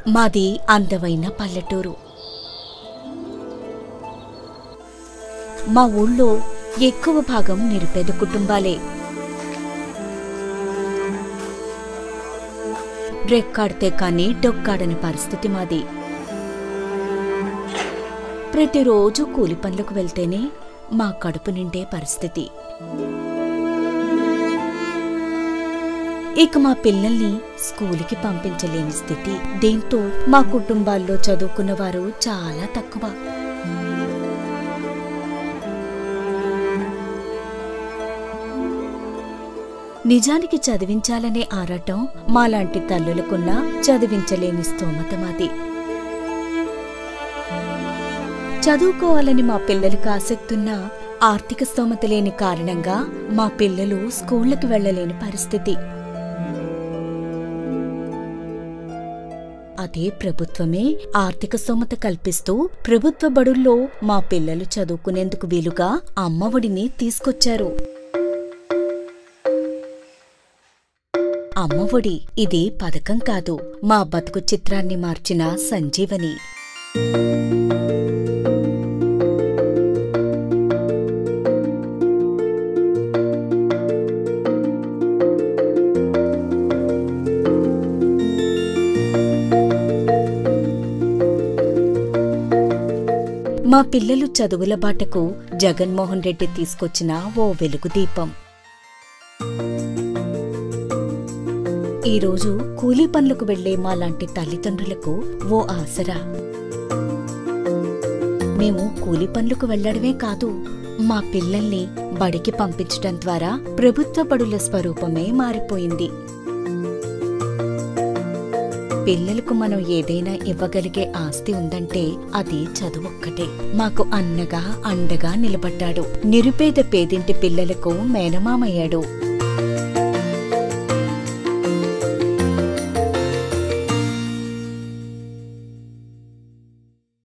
మాది అందమైన పల్లెటూరు. మా ఊళ్ళో ఎక్కువ భాగం నిరుపేద కుటుంబాలే. రెక్కాడితే కానీ డొక్కాడని పరిస్థితి మాది. ప్రతిరోజు కూలి పనులకు వెళ్తేనే మా కడుపు నిండే పరిస్థితి. ఇక మా పిల్లల్ని స్కూలుకి పంపించలేని స్థితి. దీంతో మా కుటుంబాల్లో చదువుకున్నవారు చాలా తక్కువ. నిజానికి చదివించాలనే ఆరాటం మాలాంటి తల్లులకున్నా చదివించలేని స్తోమత మాది. చదువుకోవాలని మా పిల్లలకు ఆసక్తున్నా ఆర్థిక స్తోమత లేని కారణంగా మా పిల్లలు స్కూళ్లకు వెళ్లలేని పరిస్థితి. అదే ప్రభుత్వమే ఆర్థిక స్తోమత కల్పిస్తూ ప్రభుత్వ బడుల్లో మా పిల్లలు చదువుకునేందుకు వీలుగా అమ్మఒడిని తీసుకొచ్చారు. అమ్మఒడి ఇది పథకం కాదు, మా బతుకు చిత్రాన్ని మార్చిన సంజీవని. మా పిల్లలు చదువుల బాటకు జగన్మోహన్ రెడ్డి తీసుకొచ్చిన ఓ వెలుగుదీపం. ఈరోజు కూలీ పనులకు వెళ్లే మాలాంటి తల్లిదండ్రులకు ఓ ఆసరా. మేము కూలీ పనులకు వెళ్లడమే కాదు, మా పిల్లల్ని బడికి పంపించడం ద్వారా ప్రభుత్వ బడుల స్వరూపమే మారిపోయింది. పిల్లలకు మనం ఏదైనా ఇవ్వగలిగే ఆస్తి ఉందంటే అది చదువొక్కటే. మాకు అన్నగా అండగా నిలబడ్డాడు. నిరుపేద పేదింటి పిల్లలకు మేనమామయ్యాడు.